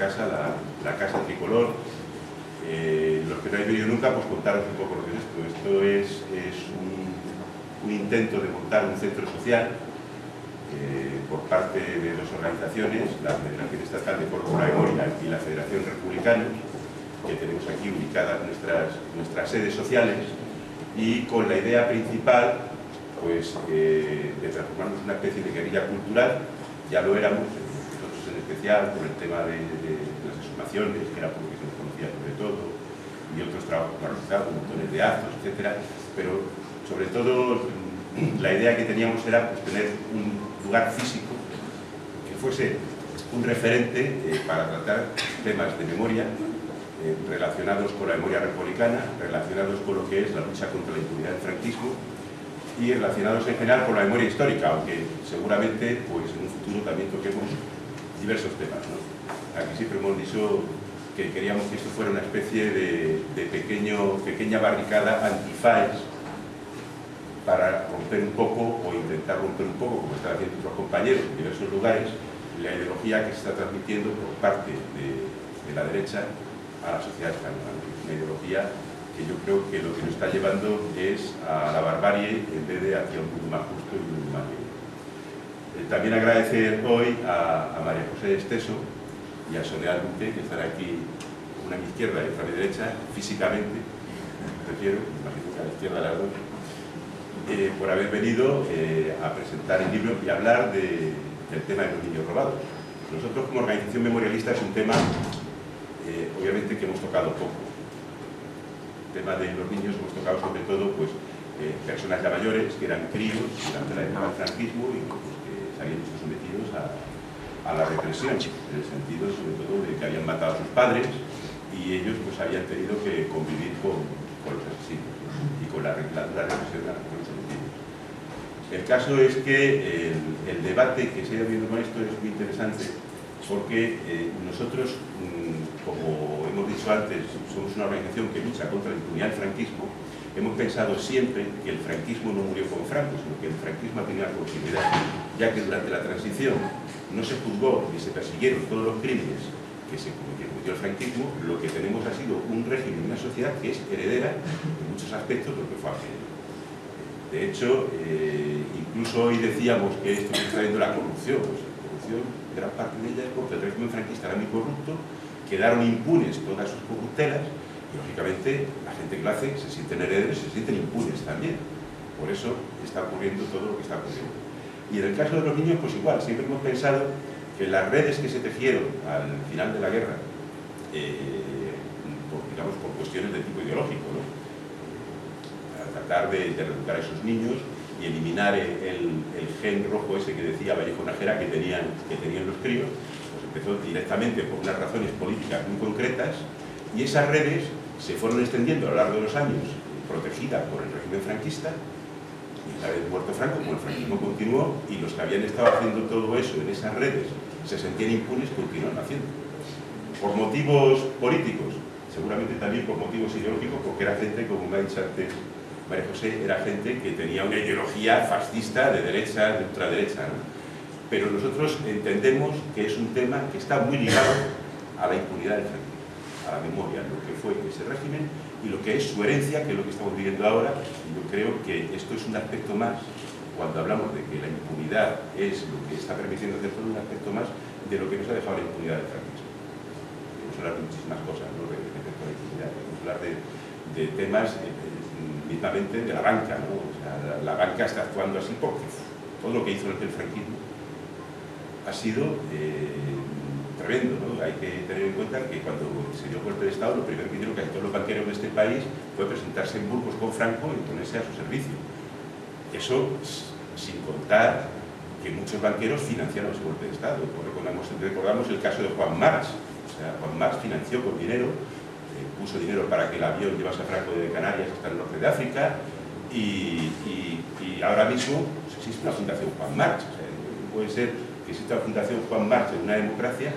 casa, la Casa Tricolor. Los que no habéis venido nunca, pues contaros un poco lo que es esto. Esto es un intento de montar un centro social por parte de dos organizaciones, la Federación Estatal de Foro por la Memoria y la Federación Republicana, que tenemos aquí ubicadas nuestras sedes sociales, y con la idea principal pues, de transformarnos en una especie de guerrilla cultural. Ya lo éramos, nosotros en especial, por el tema de las exhumaciones, que era por lo que se nos conocía sobre todo, y otros trabajos realizados, montones de actos, etcétera, pero sobre todo la idea que teníamos era pues, tener un lugar físico que fuese un referente para tratar temas de memoria relacionados con la memoria republicana, relacionados con lo que es la lucha contra la impunidad del franquismo y relacionados en general con la memoria histórica, aunque seguramente pues, en un futuro también toquemos diversos temas, ¿no? Aquí siempre hemos dicho que queríamos que esto fuera una especie de pequeña barricada anti-FAES para romper un poco, o intentar romper un poco, como están haciendo otros compañeros en diversos lugares, la ideología que se está transmitiendo por parte de la derecha a la sociedad española. Una ideología que yo creo que lo que nos está llevando es a la barbarie en vez de hacia un mundo más justo y un mundo más libre. También agradecer hoy a María José Esteso y a Soledad Luque, que están aquí, una a mi izquierda y otra a mi derecha, físicamente, prefiero, imagino que a la izquierda las dos, por haber venido a presentar el libro y hablar del tema de los niños robados. Nosotros como organización memorialista es un tema obviamente que hemos tocado poco. El tema de los niños hemos tocado sobre todo pues, personas ya mayores que eran críos durante la época del franquismo y pues, que se habían visto sometidos a la represión, en el sentido sobre todo de que habían matado a sus padres y ellos pues habían tenido que convivir con los asesinos y con la represión a la que fueron sometidos. El caso es que el debate que se ha habido con esto es muy interesante porque nosotros, como hemos dicho antes, somos una organización que lucha contra la impunidad del franquismo. Hemos pensado siempre que el franquismo no murió con Franco, sino que el franquismo ha tenido continuidad, ya que durante la transición no se juzgó ni se persiguieron todos los crímenes que cometió el franquismo. Lo que tenemos ha sido un régimen, una sociedad que es heredera en muchos aspectos de lo que fue aquello. De hecho, incluso hoy decíamos que esto está trayendo la corrupción. Pues la corrupción, gran parte de ella es porque el régimen franquista era muy corrupto, quedaron impunes todas sus corruptelas y, lógicamente, la gente que lo hace se sienten herederos y se sienten impunes también. Por eso está ocurriendo todo lo que está ocurriendo. Y en el caso de los niños, pues igual, siempre hemos pensado que las redes que se tejieron al final de la guerra, digamos, por cuestiones de tipo ideológico, ¿no? Para tratar de reeducar a esos niños y eliminar el gen rojo ese que decía Vallejo Nájera que tenían los críos, pues empezó directamente por unas razones políticas muy concretas y esas redes se fueron extendiendo a lo largo de los años, protegidas por el régimen franquista, y una vez muerto Franco, como el franquismo continuó, y los que habían estado haciendo todo eso en esas redes se sentían impunes, continuaron haciendo. Por motivos políticos, seguramente también por motivos ideológicos, porque era gente, como me ha dicho antes María José, era gente que tenía una ideología fascista, de derecha, de ultraderecha, ¿no? Pero nosotros entendemos que es un tema que está muy ligado a la impunidad del franquismo, a la memoria, lo que fue ese régimen y lo que es su herencia, que es lo que estamos viviendo ahora. Y yo creo que esto es un aspecto más, cuando hablamos de que la impunidad es lo que está permitiendo hacer todo, un aspecto más de lo que nos ha dejado la impunidad del franquismo. Podemos hablar de muchísimas cosas, ¿no? Respecto a la impunidad, podemos hablar de temas mismamente de la banca, ¿no? O sea, la banca está actuando así porque todo lo que hizo el franquismo ha sido tremendo, ¿no? Hay que tener en cuenta que cuando se dio el golpe de Estado, lo primero que hicieron casi todos los banqueros de este país fue presentarse en Burgos con Franco y ponerse a su servicio. Eso sin contar que muchos banqueros financiaron ese golpe de Estado. Recordamos el caso de Juan March. O sea, Juan March financió con dinero, puso dinero para que el avión llevase a Franco de Canarias hasta el norte de África y ahora mismo pues, existe una fundación Juan March. O sea, puede ser que exista la fundación Juan March en una democracia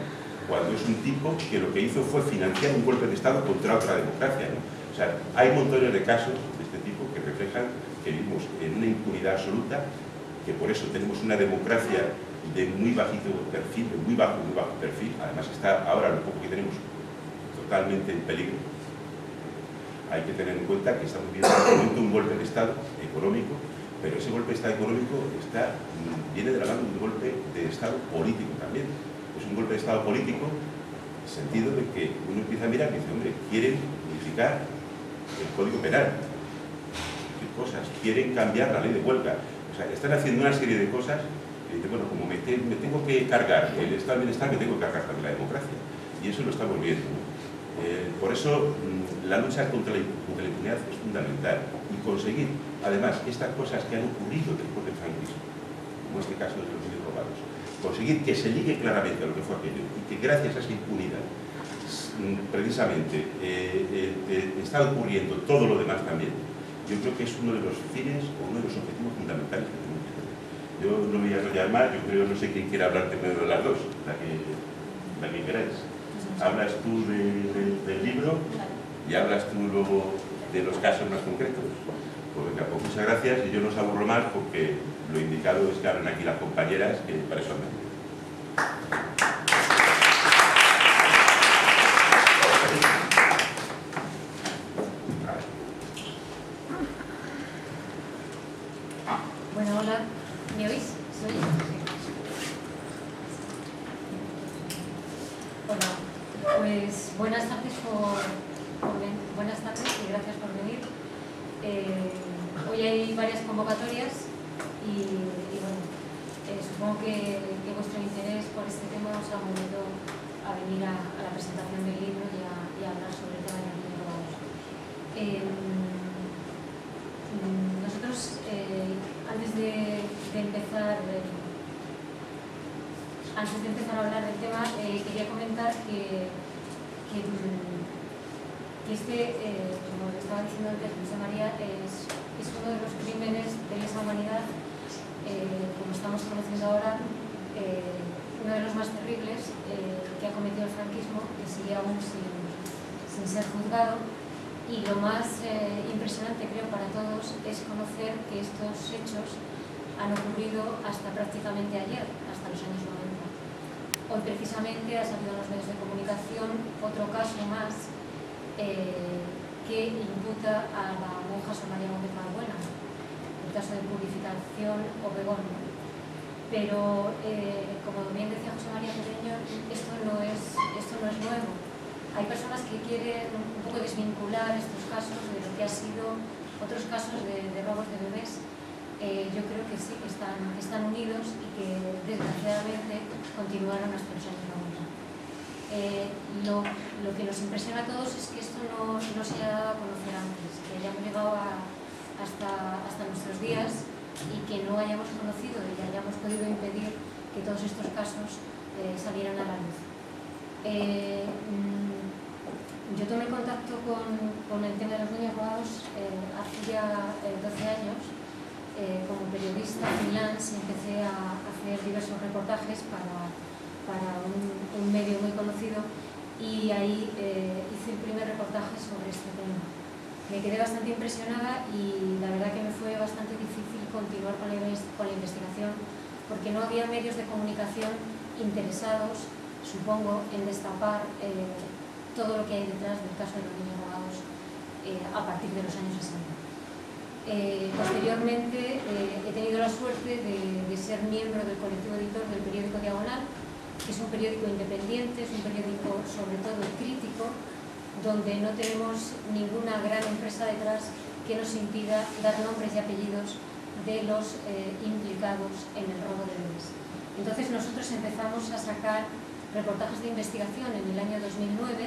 cuando es un tipo que lo que hizo fue financiar un golpe de Estado contra otra democracia, ¿no? O sea, hay montones de casos de este tipo que reflejan que vivimos en una impunidad absoluta, que por eso tenemos una democracia de muy bajito perfil, de muy bajo perfil. Además está ahora lo poco que tenemos totalmente en peligro. Hay que tener en cuenta que estamos viviendo un golpe de Estado económico, pero ese golpe de Estado económico viene de la mano de un golpe de Estado político también. Es un golpe de Estado político en el sentido de que uno empieza a mirar y dice, hombre, quieren modificar el Código Penal, qué cosas, quieren cambiar la ley de huelga, o sea, están haciendo una serie de cosas y dicen, bueno, como me tengo que cargar el Estado del Bienestar, me tengo que cargar también la democracia, y eso lo estamos viendo, ¿no? Por eso la lucha contra la impunidad es fundamental y conseguir, además, estas cosas que han ocurrido después del franquismo, como este caso de los niños robados, conseguir que se ligue claramente a lo que fue aquello y que gracias a esa impunidad precisamente está ocurriendo todo lo demás también. Yo creo que es uno de los fines o uno de los objetivos fundamentales que tenemos que tener. Yo no me voy a enrollar más, yo creo, no sé quién quiere hablar primero de las dos, la que queráis. Hablas tú del libro y hablas tú luego de los casos más concretos. Pues venga, pues muchas gracias y yo no os aburro más porque lo indicado es que hablen aquí las compañeras, que para eso han venido. Bueno, hola, ¿me oís? ¿Se oye? Hola, pues buenas tardes buenas tardes y gracias por venir. Hoy hay varias convocatorias y bueno, supongo que vuestro interés por este tema os ha movido a venir a la presentación del libro y a hablar sobre el tema de los niños robados. Nosotros, antes de empezar a hablar del tema, quería comentar que este, como le estaba diciendo antes José María, es uno de los crímenes de lesa humanidad, como estamos conociendo ahora, uno de los más terribles que ha cometido el franquismo, que sigue aún sin ser juzgado. Y lo más impresionante, creo, para todos es conocer que estos hechos han ocurrido hasta prácticamente ayer, hasta los años 90. Hoy precisamente ha salido en los medios de comunicación otro caso más que imputa a la monja Sor María Gómez Valbuena, el caso de Purificación Obregón. Pero, como bien decía José María Cedeño, esto no es nuevo. Hay personas que quieren un poco desvincular estos casos de lo que han sido otros casos de robos de bebés. Yo creo que sí, que están unidos y que desgraciadamente continuaron hasta los años 90. Lo que nos impresiona a todos es que esto no se haya dado a conocer antes, que hayamos llegado hasta nuestros días y que no hayamos conocido y hayamos podido impedir que todos estos casos salieran a la luz. Yo tomé contacto con el tema de los niños robados hace ya 12 años como periodista freelance y empecé a hacer diversos reportajes para un medio muy conocido y ahí hice el primer reportaje sobre este tema. Me quedé bastante impresionada y la verdad que me fue bastante difícil continuar con la investigación porque no había medios de comunicación interesados, supongo, en destapar todo lo que hay detrás del caso de los niños robados a partir de los años 60. Posteriormente he tenido la suerte de ser miembro del colectivo editor del periódico Diagonal, que es un periódico independiente, es un periódico sobre todo crítico, donde no tenemos ninguna gran empresa detrás que nos impida dar nombres y apellidos de los implicados en el robo de bebés. Entonces nosotros empezamos a sacar reportajes de investigación en el año 2009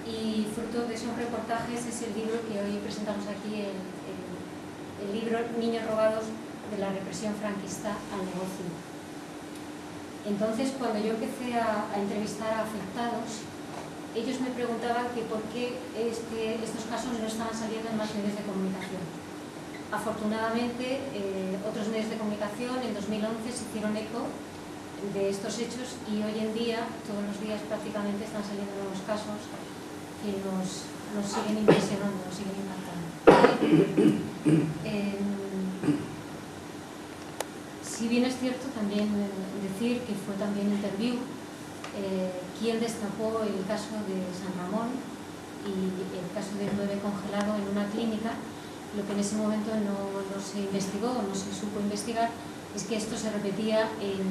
y fruto de esos reportajes es el libro que hoy presentamos aquí, el libro Niños robados de la represión franquista al negocio. Entonces, cuando yo empecé a entrevistar a afectados, ellos me preguntaban que por qué estos casos no estaban saliendo en más medios de comunicación. Afortunadamente, otros medios de comunicación en 2011 se hicieron eco de estos hechos y hoy en día, todos los días prácticamente están saliendo nuevos casos que nos siguen impresionando, nos siguen impactando. Si bien es cierto también decir que fue también Interview quien destapó el caso de San Ramón y el caso del bebé congelado en una clínica. Lo que en ese momento no se investigó, no se supo investigar, es que esto se repetía en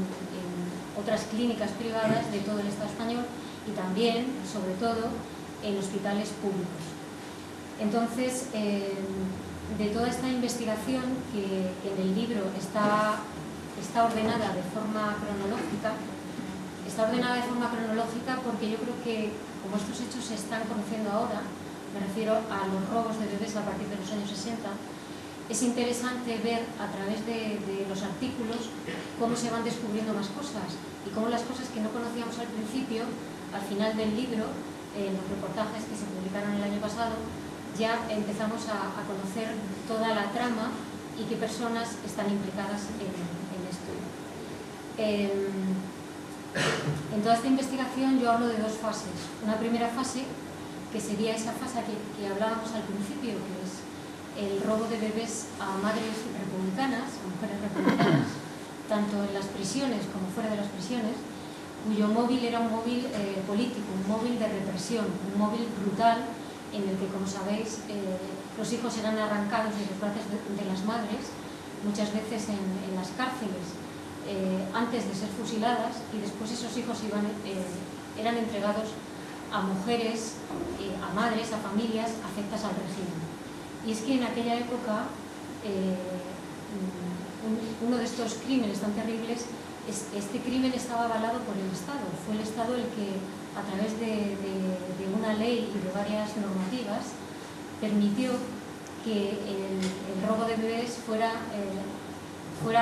otras clínicas privadas de todo el Estado español y también, sobre todo, en hospitales públicos. Entonces, de toda esta investigación, que en el libro está ordenada de forma cronológica, porque yo creo que, como estos hechos se están conociendo ahora, me refiero a los robos de bebés a partir de los años 60, es interesante ver a través de los artículos cómo se van descubriendo más cosas y cómo las cosas que no conocíamos al principio, al final del libro, en los reportajes que se publicaron el año pasado, ya empezamos a conocer toda la trama y qué personas están implicadas en esto. En toda esta investigación yo hablo de dos fases. Una primera fase, que sería esa fase que hablábamos al principio, que es el robo de bebés a madres republicanas, a mujeres republicanas, tanto en las prisiones como fuera de las prisiones, cuyo móvil era un móvil político, un móvil de represión, un móvil brutal en el que, como sabéis, los hijos eran arrancados de los brazos de las madres, muchas veces en las cárceles, antes de ser fusiladas, y después esos hijos eran entregados a mujeres, a madres, a familias afectas al régimen. Y es que en aquella época uno de estos crímenes tan terribles, este crimen estaba avalado por el Estado. Fue el Estado el que, a través de una ley y de varias normativas, permitió que el robo de bebés fuera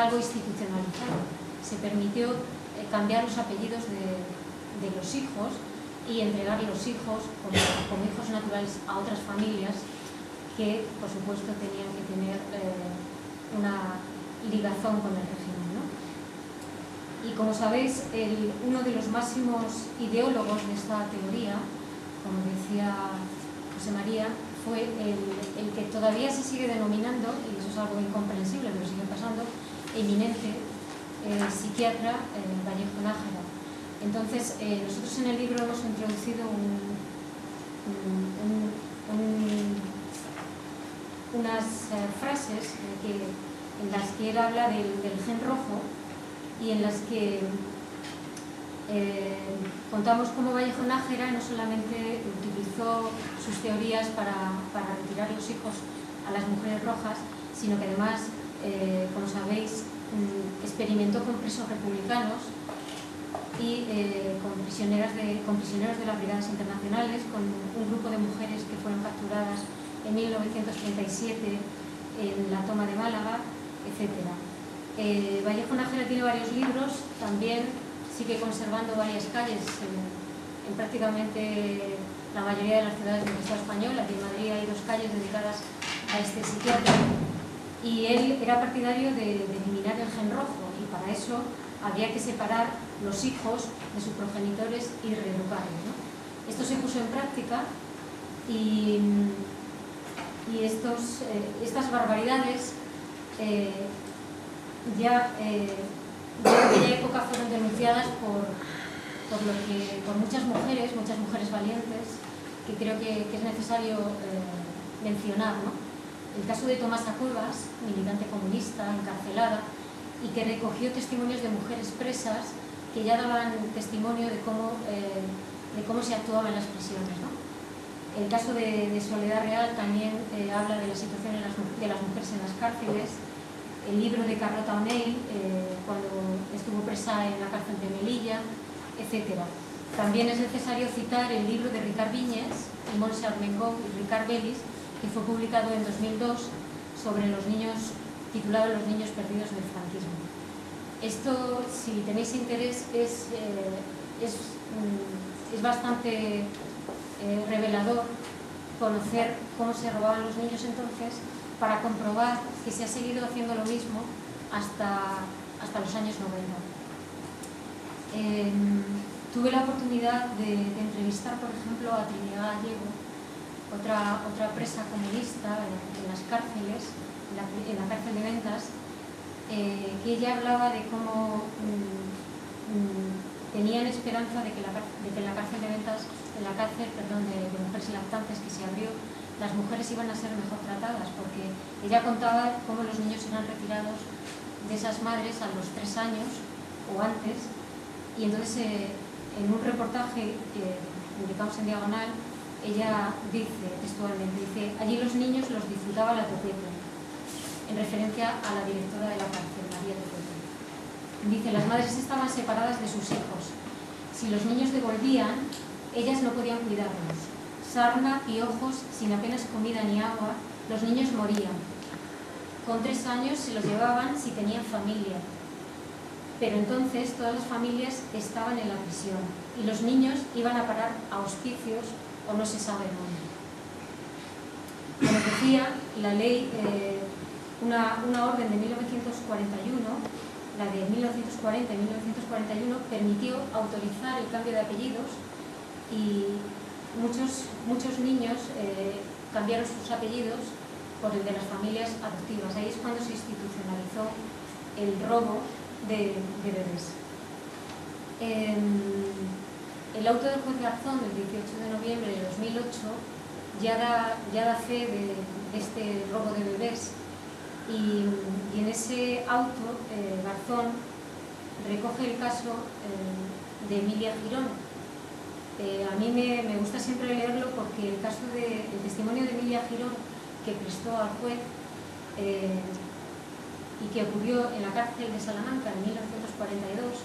algo institucionalizado. Se permitió cambiar los apellidos de los hijos y entregar los hijos como hijos naturales a otras familias que, por supuesto, tenían que tener una ligazón con el régimen, ¿no? Y como sabéis, uno de los máximos ideólogos de esta teoría, como decía José María, fue el que todavía se sigue denominando, y eso es algo incomprensible, pero sigue pasando, eminente psiquiatra Vallejo Nájera. Entonces, nosotros en el libro hemos introducido unas frases en las que él habla del gen rojo y en las que contamos cómo Vallejo Nájera no solamente utilizó sus teorías para retirar los hijos a las mujeres rojas, sino que además, como sabéis, experimentó con presos republicanos y con prisioneros de las brigadas internacionales, con un grupo de mujeres que fueron capturadas en 1937 en la toma de Málaga, etc. Vallejo Nájera tiene varios libros, también sigue conservando varias calles en prácticamente la mayoría de las ciudades del Estado español. Aquí en Madrid hay 2 calles dedicadas a este psiquiatra, y él era partidario de eliminar el gen rojo, y para eso había que separar los hijos de sus progenitores y reeducarlos, ¿no? Esto se puso en práctica y estas barbaridades ya en aquella época fueron denunciadas por muchas mujeres valientes, que creo que es necesario mencionar, ¿no? El caso de Tomasa Cuevas, militante comunista, encarcelada, y que recogió testimonios de mujeres presas que ya daban testimonio de cómo se actuaba en las prisiones, ¿no? El caso de Soledad Real también habla de la situación de las mujeres en las cárceles. El libro de Carlota O'Neill, cuando estuvo presa en la cárcel de Melilla, etc. También es necesario citar el libro de Ricard Viñes y Montse Armengou y Ricard Bellis, que fue publicado en 2002 sobre los niños, titulado Los niños perdidos del franquismo. Esto, si tenéis interés, es bastante revelador conocer cómo se robaban los niños entonces, para comprobar que se ha seguido haciendo lo mismo hasta los años 90. Tuve la oportunidad de entrevistar, por ejemplo, a Trinidad Gallego, otra presa comunista en las cárceles, en la cárcel de Ventas, que ella hablaba de cómo tenían esperanza de que en la cárcel de mujeres lactantes que se abrió, las mujeres iban a ser mejor tratadas, porque ella contaba cómo los niños eran retirados de esas madres a los 3 años o antes, y entonces en un reportaje que publicamos en Diagonal, ella dice textualmente, allí los niños los disfrutaba la Topete, en referencia a la directora de la cárcel, María Topete. Dice, las madres estaban separadas de sus hijos. Si los niños devolvían, ellas no podían cuidarlos. Sarna, piojos, sin apenas comida ni agua, los niños morían. Con 3 años se los llevaban si tenían familia. Pero entonces todas las familias estaban en la prisión y los niños iban a parar a hospicios o no se sabe dónde. Como decía, la ley, una orden de 1941, la de 1940 y 1941, permitió autorizar el cambio de apellidos y muchos niños cambiaron sus apellidos por el de las familias adoptivas. Ahí es cuando se institucionalizó el robo de bebés. El auto del juez Garzón del 18 de noviembre de 2008 ya da fe de este robo de bebés, y en ese auto Garzón recoge el caso de Emilia Girón. A mí me gusta siempre leerlo porque el testimonio de Emilia Girón que prestó al juez y que ocurrió en la cárcel de Salamanca en 1942,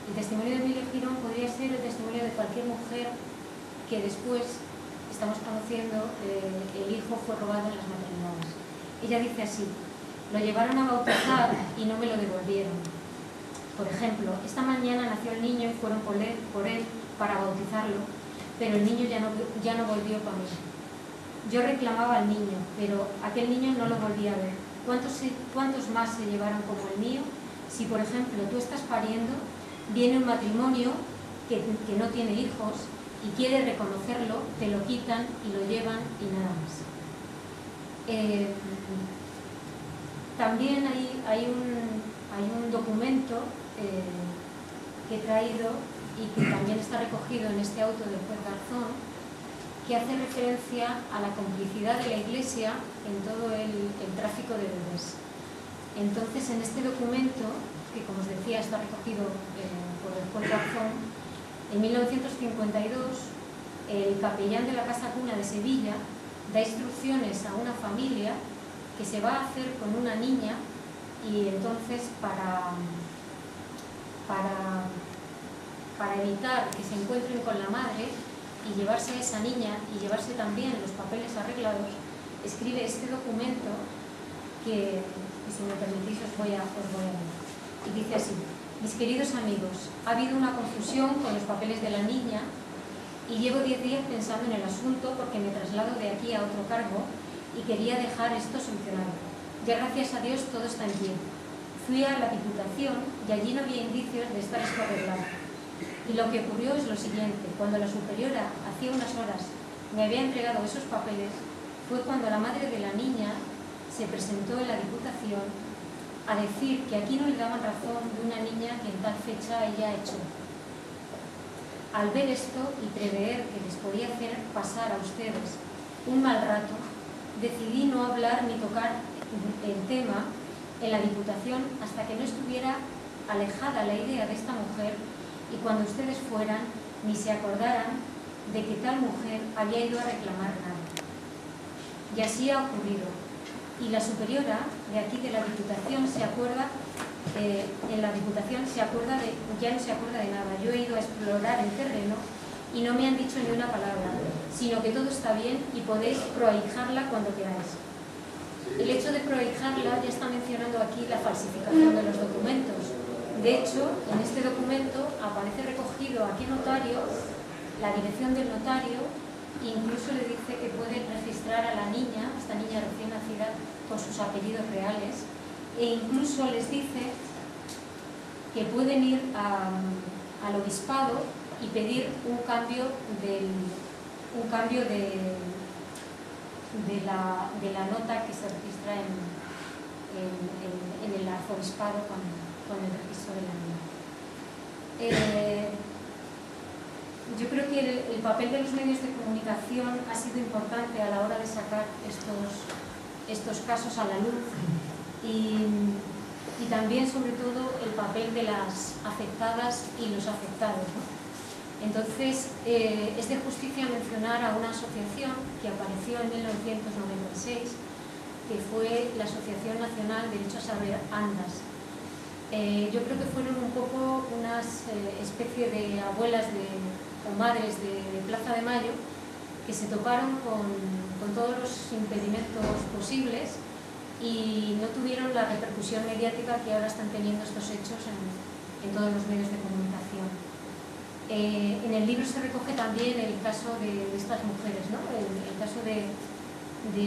el testimonio de Emilia Girón podría ser el testimonio de cualquier mujer que después, estamos conociendo, el hijo fue robado en las maternidades. Ella dice así: lo llevaron a bautizar y no me lo devolvieron. Por ejemplo, esta mañana nació el niño y fueron por él para bautizarlo, pero el niño ya no volvió para mí. Yo reclamaba al niño, pero aquel niño no lo volví a ver. ¿Cuántos más se llevaron como el mío? Si, por ejemplo, tú estás pariendo, viene un matrimonio que no tiene hijos y quiere reconocerlo, te lo quitan y lo llevan y nada más. También hay un documento que he traído y que también está recogido en este auto del juez Garzón, que hace referencia a la complicidad de la Iglesia en todo el tráfico de bebés. Entonces, en este documento, que como os decía está recogido por el juez Garzón, en 1952 el capellán de la Casa Cuna de Sevilla da instrucciones a una familia que se va a hacer con una niña, y entonces para evitar que se encuentren con la madre y llevarse a esa niña y llevarse también los papeles arreglados, escribe este documento que si me permitís os voy a leer. Y dice así: mis queridos amigos, ha habido una confusión con los papeles de la niña y llevo 10 días pensando en el asunto porque me traslado de aquí a otro cargo y quería dejar esto solucionado. Ya gracias a Dios todo está en pie. Fui a la Diputación y allí no había indicios de estar esto arreglado. Y lo que ocurrió es lo siguiente: cuando la superiora hacía unas horas me había entregado esos papeles, fue cuando la madre de la niña se presentó en la Diputación a decir que aquí no le daban razón de una niña que en tal fecha ella hecho. Al ver esto y prever que les podía hacer pasar a ustedes un mal rato, decidí no hablar ni tocar el tema en la Diputación hasta que no estuviera alejada la idea de esta mujer y cuando ustedes fueran ni se acordaran de que tal mujer había ido a reclamar nada. Y así ha ocurrido. Y la superiora de aquí de la Diputación se acuerda, en la Diputación ya no se acuerda de nada. Yo he ido a explorar el terreno y no me han dicho ni una palabra, sino que todo está bien y podéis prohijarla cuando queráis. El hecho de prohijarla ya está mencionando aquí la falsificación de los documentos. De hecho, en este documento aparece recogido a qué notario, la dirección del notario, e incluso le dice que puede registrar a la niña, esta niña recién nacida, con sus apellidos reales, e incluso les dice que pueden ir al obispado y pedir un cambio de la nota que se registra en el arzobispado con el registro de la niña. Yo creo que el papel de los medios de comunicación ha sido importante a la hora de sacar estos casos a la luz y también, sobre todo, el papel de las afectadas y los afectados, ¿no? Entonces, es de justicia mencionar a una asociación que apareció en 1996, que fue la Asociación Nacional de Derecho a Saber Andas. Yo creo que fueron un poco unas especie de abuelas o madres de Plaza de Mayo que se toparon con todos los impedimentos posibles y no tuvieron la repercusión mediática que ahora están teniendo estos hechos en todos los medios de comunicación. En el libro se recoge también el caso de estas mujeres, ¿no? El caso de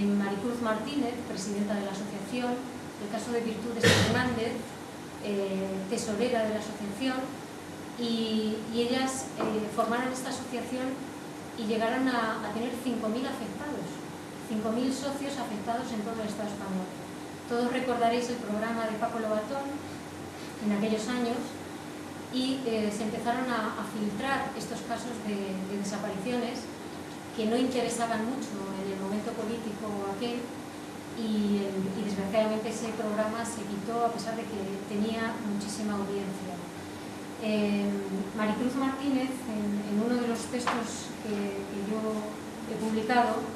Maricruz Martínez, presidenta de la asociación, el caso de Virtudes Fernández, tesorera de la asociación, y ellas formaron esta asociación y llegaron a tener 5.000 afectados, 5.000 socios afectados en todo el Estado español. Todos recordaréis el programa de Paco Lobatón en aquellos años, y se empezaron a filtrar estos casos de desapariciones que no interesaban mucho en el momento político aquel, y desgraciadamente ese programa se quitó a pesar de que tenía muchísima audiencia. Maricruz Martínez, en uno de los textos que yo he publicado,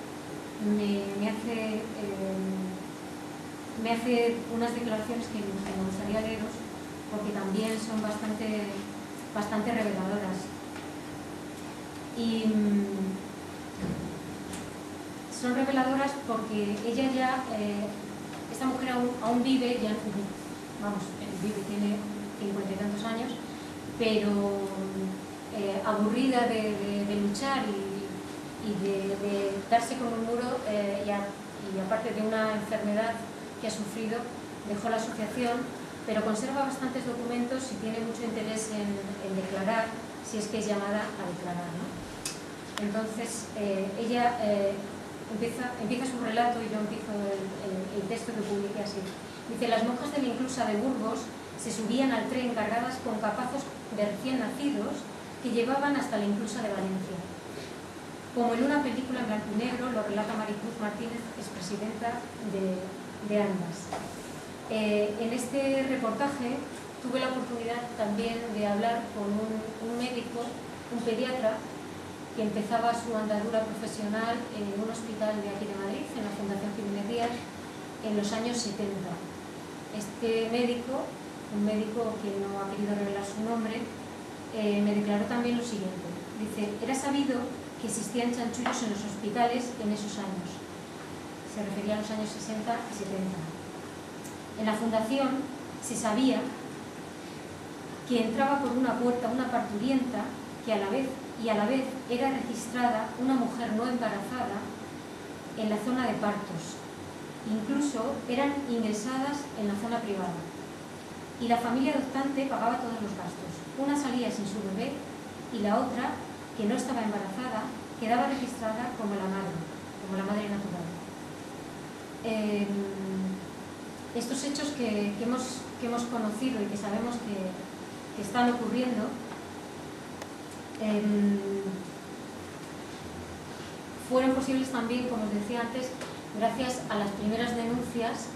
me hace unas declaraciones que me gustaría leeros, porque también son bastante reveladoras. Y son reveladoras porque ella ya, esta mujer aún vive, ya, vamos, vive, tiene 50 y tantos años, pero aburrida de luchar y de darse con un muro, y aparte de una enfermedad que ha sufrido, dejó la asociación, pero conserva bastantes documentos y tiene mucho interés en declarar, si es que es llamada a declarar, ¿no? Entonces, ella empieza su relato, y yo empiezo el texto que publiqué así. Dice: las monjas de la Inclusa de Burgos se subían al tren cargadas con capazos de recién nacidos que llevaban hasta la Inclusa de Valencia. Como en una película en blanco y negro, lo relata Maricruz Martínez, expresidenta de Andas. En este reportaje tuve la oportunidad también de hablar con un médico, un pediatra, que empezaba su andadura profesional en un hospital de aquí de Madrid, en la Fundación Jiménez Díaz, en los años 70. Este médico, un médico que no ha querido revelar su nombre, me declaró también lo siguiente. Dice: era sabido que existían chanchullos en los hospitales en esos años. Se refería a los años 60 y 70. En la fundación se sabía que entraba por una puerta una parturienta que a la vez era registrada una mujer no embarazada en la zona de partos. Incluso eran ingresadas en la zona privada. Y la familia adoptante pagaba todos los gastos. Una salía sin su bebé y la otra, que no estaba embarazada, quedaba registrada como la madre natural. Estos hechos que hemos conocido y que sabemos que están ocurriendo fueron posibles también, como os decía antes, gracias a las primeras denuncias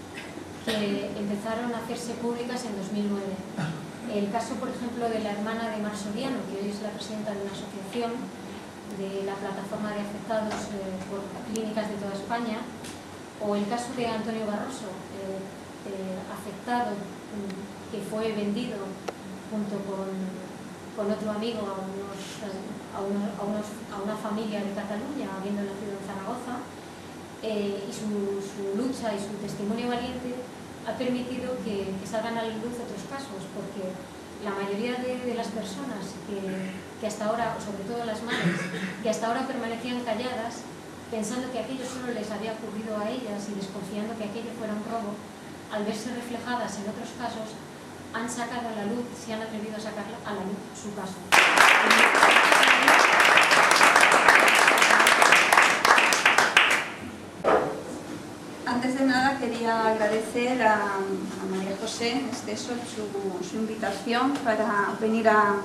que empezaron a hacerse públicas en 2009. El caso, por ejemplo, de la hermana de Mar Soriano, que hoy es la presidenta de una asociación de la plataforma de afectados por clínicas de toda España, o el caso de Antonio Barroso, afectado, que fue vendido junto con otro amigo a una familia de Cataluña, habiendo nacido en Zaragoza, y su lucha y su testimonio valiente ha permitido que salgan a la luz otros casos, porque la mayoría de las personas que hasta ahora, o sobre todo las madres, que hasta ahora permanecían calladas, pensando que aquello solo les había ocurrido a ellas y desconfiando que aquello fuera un robo, al verse reflejadas en otros casos, han sacado a la luz, se han atrevido a sacar a la luz su caso. Han antes de nada quería agradecer a María José en exceso su invitación para venir a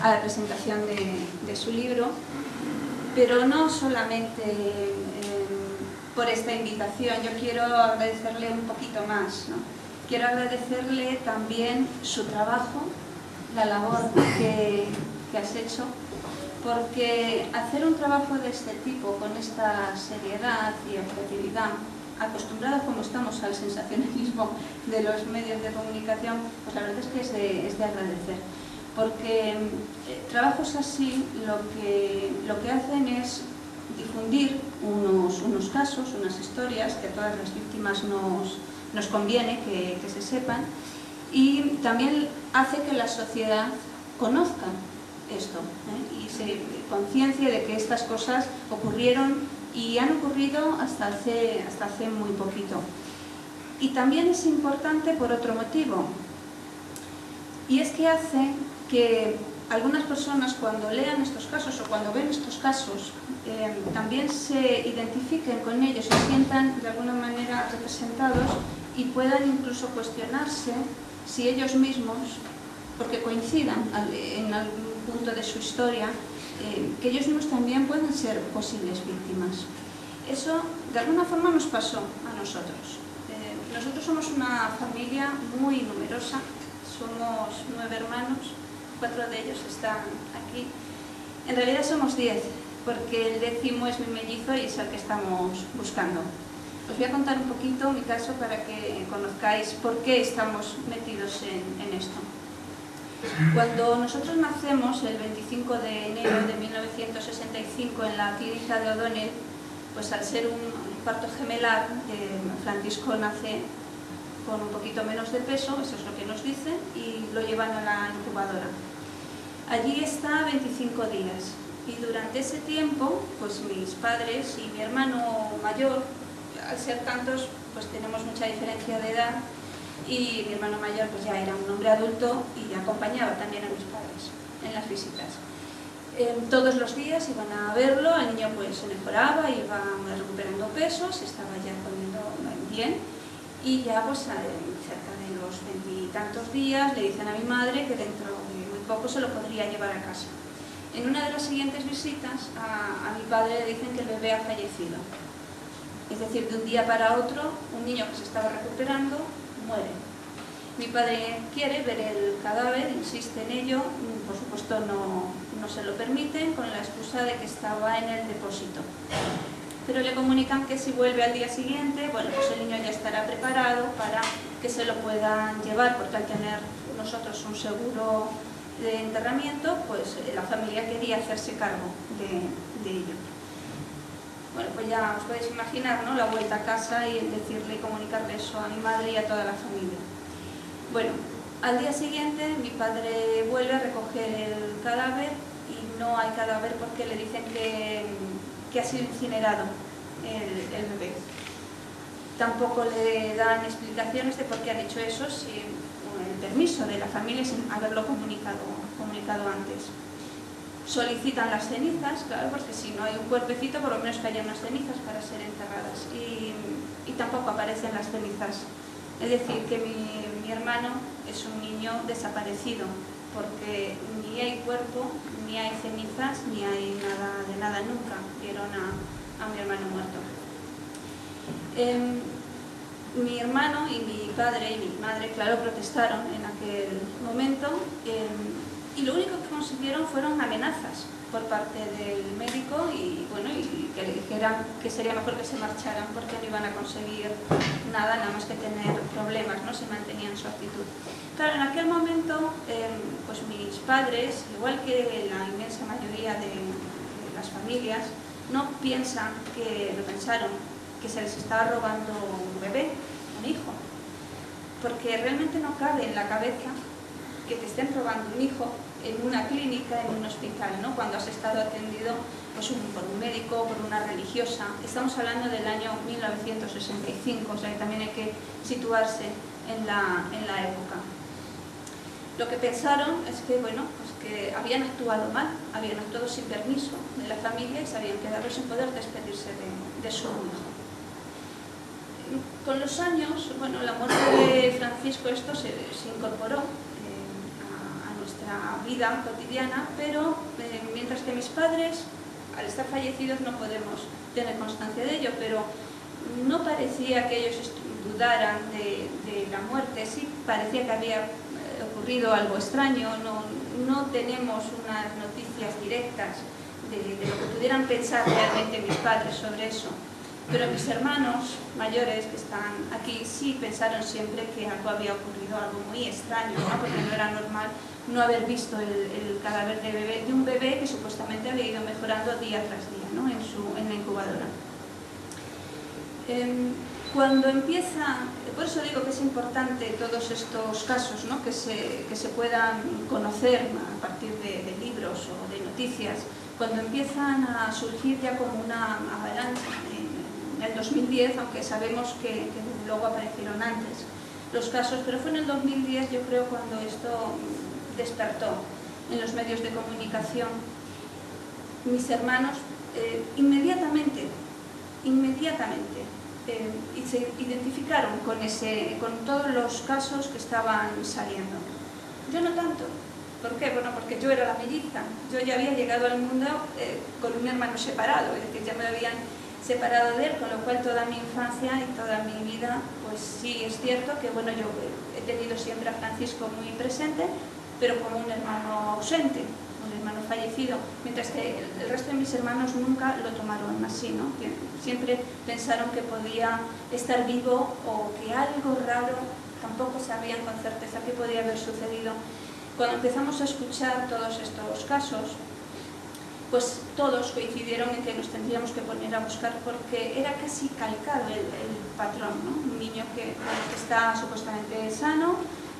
la presentación de su libro, pero no solamente por esta invitación. Yo quiero agradecerle un poquito más, ¿no? Quiero agradecerle también su trabajo, la labor que has hecho, porque hacer un trabajo de este tipo, con esta seriedad y objetividad, acostumbrados como estamos al sensacionalismo de los medios de comunicación, pues la verdad es que es de agradecer, porque trabajos así lo que hacen es difundir unos casos, unas historias que a todas las víctimas nos conviene que se sepan, y también hace que la sociedad conozca esto, y se conciencie de que estas cosas ocurrieron y han ocurrido hasta hace muy poquito. Y también es importante por otro motivo, y es que hace que algunas personas, cuando lean estos casos o cuando ven estos casos, también se identifiquen con ellos, se sientan de alguna manera representados y puedan incluso cuestionarse si ellos mismos, porque coincidan en algún punto de su historia, que ellos mismos también pueden ser posibles víctimas. Eso de alguna forma nos pasó a nosotros. Nosotros somos una familia muy numerosa, somos 9 hermanos, 4 de ellos están aquí. En realidad somos 10, porque el 10º es mi mellizo y es el que estamos buscando. Os voy a contar un poquito mi caso para que conozcáis por qué estamos metidos en esto. Cuando nosotros nacemos, el 25 de enero de 1965, en la clínica de O'Donnell, pues al ser un parto gemelar, Francisco nace con un poquito menos de peso, eso es lo que nos dicen, y lo llevan a la incubadora. Allí está 25 días, y durante ese tiempo, pues mis padres y mi hermano mayor, al ser tantos, pues tenemos mucha diferencia de edad, y mi hermano mayor pues ya era un hombre adulto y ya acompañaba también a mis padres en las visitas. Todos los días iban a verlo, el niño pues se mejoraba, iba recuperando peso, se estaba ya comiendo bien, y ya pues cerca de los 20 y tantos días le dicen a mi madre que dentro de muy poco se lo podría llevar a casa. En una de las siguientes visitas a mi padre le dicen que el bebé ha fallecido. Es decir, de un día para otro, un niño que se estaba recuperando muere. Mi padre quiere ver el cadáver, insiste en ello, por supuesto no se lo permiten, con la excusa de que estaba en el depósito. Pero le comunican que si vuelve al día siguiente, bueno, pues el niño ya estará preparado para que se lo puedan llevar, porque al tener nosotros un seguro de enterramiento, pues la familia quería hacerse cargo de ello. Bueno, pues ya os podéis imaginar, ¿no?, la vuelta a casa y el decirle y comunicarle eso a mi madre y a toda la familia. Bueno, al día siguiente mi padre vuelve a recoger el cadáver y no hay cadáver porque le dicen que ha sido incinerado el bebé. Tampoco le dan explicaciones de por qué han hecho eso sin el permiso de la familia, sin haberlo comunicado antes. Solicitan las cenizas, claro, porque si no hay un cuerpecito, por lo menos que haya unas cenizas para ser enterradas. Y tampoco aparecen las cenizas. Es decir, que mi hermano es un niño desaparecido, porque ni hay cuerpo, ni hay cenizas, ni hay nada de nada nunca. Vieron a mi hermano muerto. Mi hermano y mi padre y mi madre, claro, protestaron en aquel momento. Y lo único que consiguieron fueron amenazas por parte del médico y, bueno, y que le dijeran que sería mejor que se marcharan porque no iban a conseguir nada más que tener problemas, ¿no?, si mantenían su actitud. Claro, en aquel momento, pues mis padres, igual que la inmensa mayoría de las familias, no pensaron que se les estaba robando un bebé, un hijo, porque realmente no cabe en la cabeza que te estén robando un hijo en una clínica, en un hospital, ¿no?, cuando has estado atendido pues, por un médico, por una religiosa. Estamos hablando del año 1965, o sea que también hay que situarse en la época. Lo que pensaron es que, bueno, pues que habían actuado mal, habían actuado sin permiso de la familia y se habían quedado sin poder despedirse de su hijo. con los años, bueno, la muerte de Francisco esto se incorporó a nuestra vida cotidiana, pero mientras que mis padres, al estar fallecidos, no podemos tener constancia de ello, pero no parecía que ellos dudaran de la muerte, sí parecía que había ocurrido algo extraño, no tenemos unas noticias directas de lo que pudieran pensar realmente mis padres sobre eso. Pero mis hermanos mayores que están aquí sí pensaron siempre que algo había ocurrido, algo muy extraño, ¿no? Porque no era normal no haber visto el cadáver de un bebé que supuestamente había ido mejorando día tras día, ¿no? en la incubadora. Cuando empieza, por eso digo que es importante todos estos casos, ¿no? que se puedan conocer a partir de libros o de noticias, cuando empiezan a surgir ya como una avalancha en el 2010, aunque sabemos que luego aparecieron antes los casos, pero fue en el 2010 yo creo cuando esto despertó en los medios de comunicación. Mis hermanos inmediatamente y se identificaron con todos los casos que estaban saliendo. Yo no tanto. ¿Por qué? Bueno, porque yo era la melliza. Yo ya había llegado al mundo con un hermano separado, es decir, ya me habían separado de él, con lo cual toda mi infancia y toda mi vida, pues sí es cierto que bueno, yo he tenido siempre a Francisco muy presente, pero como un hermano ausente, un hermano fallecido, mientras que el resto de mis hermanos nunca lo tomaron así, ¿no? Que siempre pensaron que podía estar vivo o que algo raro, tampoco sabían con certeza qué podía haber sucedido. Cuando empezamos a escuchar todos estos casos, pues todos coincidieron en que nos tendríamos que poner a buscar porque era casi calcado el patrón, ¿no? Un niño que está supuestamente sano,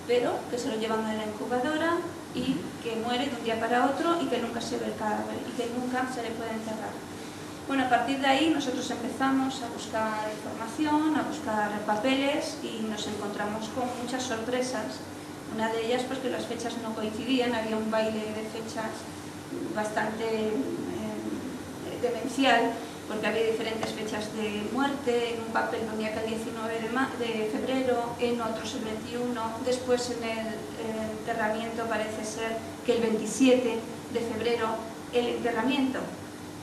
pero que se lo llevan a la incubadora y que muere de un día para otro y que nunca se ve el cadáver y que nunca se le puede enterrar. Bueno, a partir de ahí nosotros empezamos a buscar información, a buscar papeles y nos encontramos con muchas sorpresas. Una de ellas, pues que las fechas no coincidían, había un baile de fechas bastante demencial, porque había diferentes fechas de muerte. En un papel ponía que el 19 de febrero, en otros el 21, después en el enterramiento parece ser que el 27 de febrero, el enterramiento,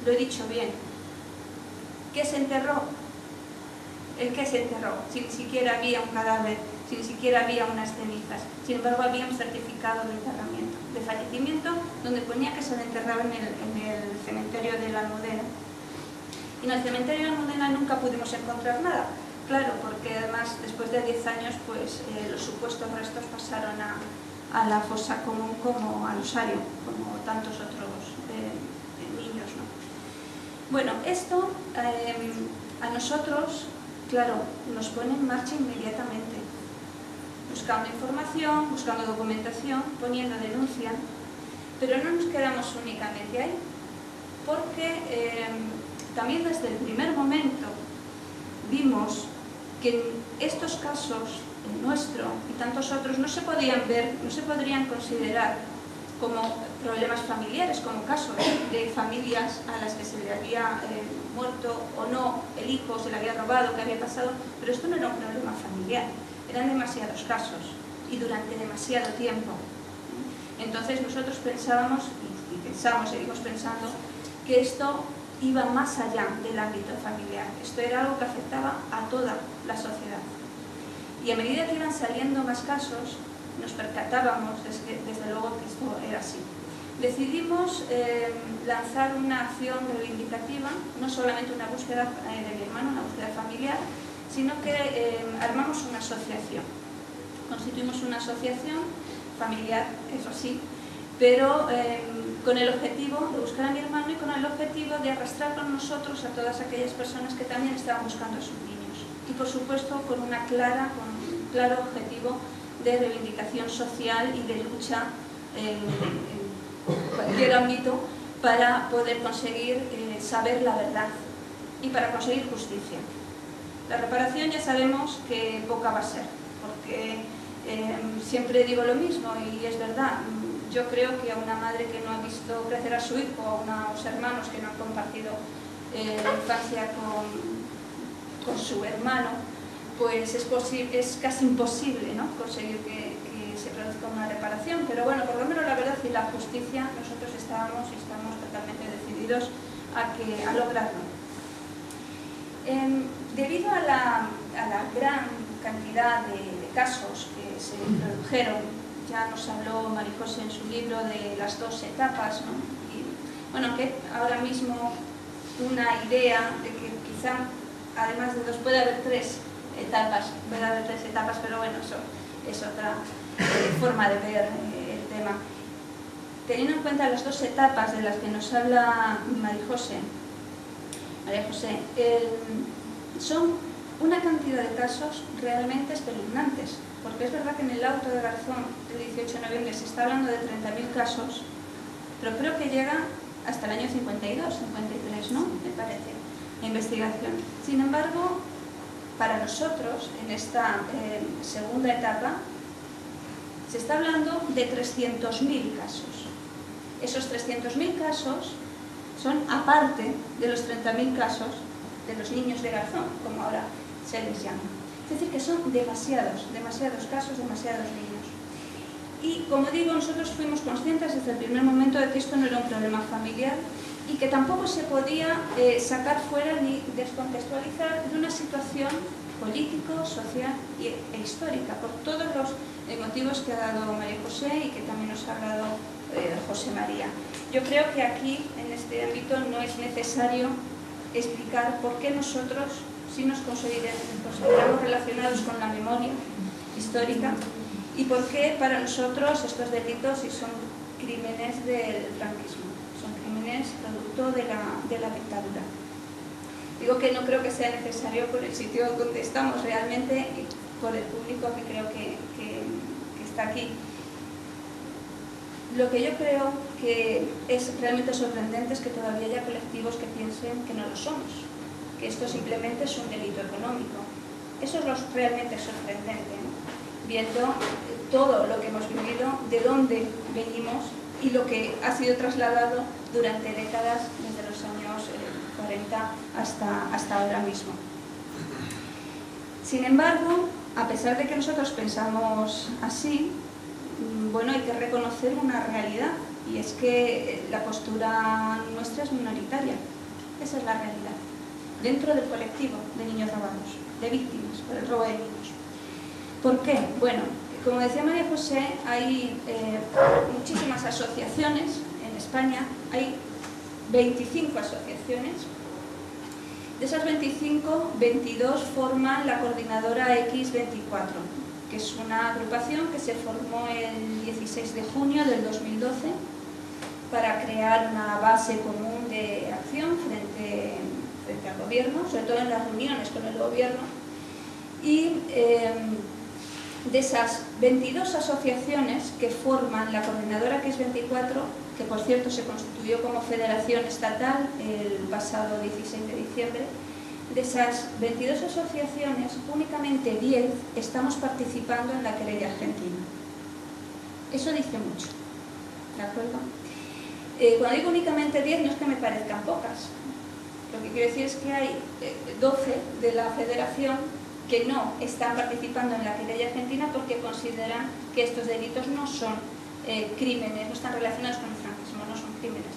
lo he dicho bien. ¿Qué se enterró? ¿El qué se enterró? Si ni siquiera había un cadáver, si ni siquiera había unas cenizas. Sin embargo, había un certificado de enterramiento, de fallecimiento, donde ponía que se le enterraba en el cementerio de la Almudena. Y en el cementerio de la Almudena nunca pudimos encontrar nada. Claro, porque además, después de 10 años, pues los supuestos restos pasaron a la fosa común como al osario, como tantos otros niños, ¿no? Bueno, esto a nosotros, claro, nos pone en marcha inmediatamente, buscando información, buscando documentación, poniendo denuncia, pero no nos quedamos únicamente ahí, porque también desde el primer momento vimos que en estos casos, el nuestro y tantos otros, no se podían ver, no se podrían considerar como problemas familiares, como casos de familias a las que se le había muerto o no el hijo, se le había robado, que había pasado, pero esto no era un problema familiar, eran demasiados casos y durante demasiado tiempo. Entonces nosotros pensábamos, y pensamos, seguimos pensando, que esto iba más allá del ámbito familiar, esto era algo que afectaba a toda la sociedad. Y a medida que iban saliendo más casos, nos percatábamos desde luego que esto era así. Decidimos lanzar una acción reivindicativa, no solamente una búsqueda de mi hermano, una búsqueda familiar, sino que armamos una asociación. Constituimos una asociación familiar, eso sí, pero con el objetivo de buscar a mi hermano y con el objetivo de arrastrar con nosotros a todas aquellas personas que también estaban buscando a sus niños. Y por supuesto con un claro objetivo de reivindicación social y de lucha en cualquier ámbito para poder conseguir saber la verdad y para conseguir justicia. La reparación ya sabemos que poca va a ser, porque siempre digo lo mismo y es verdad. Yo creo que a una madre que no ha visto crecer a su hijo, a unos hermanos que no han compartido la infancia con su hermano, pues es casi imposible, ¿no?, conseguir que se produzca una reparación, pero bueno, por lo menos la verdad y la justicia, nosotros estamos totalmente decididos a lograrlo. Debido a la gran cantidad de casos que se produjeron, ya nos habló María José en su libro de las 2 etapas, ¿no? Y bueno, que ahora mismo una idea de que quizá además de 2 puede haber 3 etapas, pero bueno, eso es otra forma de ver el tema. Teniendo en cuenta las 2 etapas de las que nos habla María José, son una cantidad de casos realmente espeluznantes, porque es verdad que en el auto de Garzón del 18 de noviembre se está hablando de 30.000 casos, pero creo que llega hasta el año 52, 53, ¿no?, me parece, la investigación. Sin embargo, para nosotros, en esta segunda etapa, se está hablando de 300.000 casos. Esos 300.000 casos son aparte de los 30.000 casos de los niños de Garzón, como ahora se les llama. Es decir, que son demasiados casos, demasiados niños. Y como digo, nosotros fuimos conscientes desde el primer momento de que esto no era un problema familiar y que tampoco se podía sacar fuera ni descontextualizar de una situación político, social e histórica, por todos los motivos que ha dado María José y que también nos ha hablado José María. Yo creo que aquí, en este ámbito, no es necesario explicar por qué nosotros sí nos consideramos relacionados con la memoria histórica y por qué para nosotros estos delitos sí son crímenes del franquismo, son crímenes producto de la dictadura. Digo que no creo que sea necesario por el sitio donde estamos realmente y por el público que creo que está aquí. Lo que yo creo que es realmente sorprendente es que todavía haya colectivos que piensen que no lo somos, que esto simplemente es un delito económico. Eso es lo realmente sorprendente, ¿no?, viendo todo lo que hemos vivido, de dónde venimos y lo que ha sido trasladado durante décadas, desde los años 40 hasta ahora mismo. Sin embargo, a pesar de que nosotros pensamos así, bueno, hay que reconocer una realidad, y es que la postura nuestra es minoritaria. Esa es la realidad. Dentro del colectivo de niños robados, de víctimas por el robo de niños. ¿Por qué? Bueno, como decía María José, hay muchísimas asociaciones en España, hay 25 asociaciones. De esas 25, 22 forman la coordinadora X24, que es una agrupación que se formó el 16 de junio del 2012 para crear una base común de acción frente al gobierno, sobre todo en las reuniones con el gobierno. Y de esas 22 asociaciones que forman la coordinadora X24, que por cierto se constituyó como federación estatal el pasado 16 de diciembre, de esas 22 asociaciones, únicamente 10 estamos participando en la querella argentina. Eso dice mucho, ¿de acuerdo? Cuando digo únicamente 10 no es que me parezcan pocas. Lo que quiero decir es que hay 12 de la federación que no están participando en la querella argentina porque consideran que estos delitos no son crímenes, no están relacionados con el franquismo, no son crímenes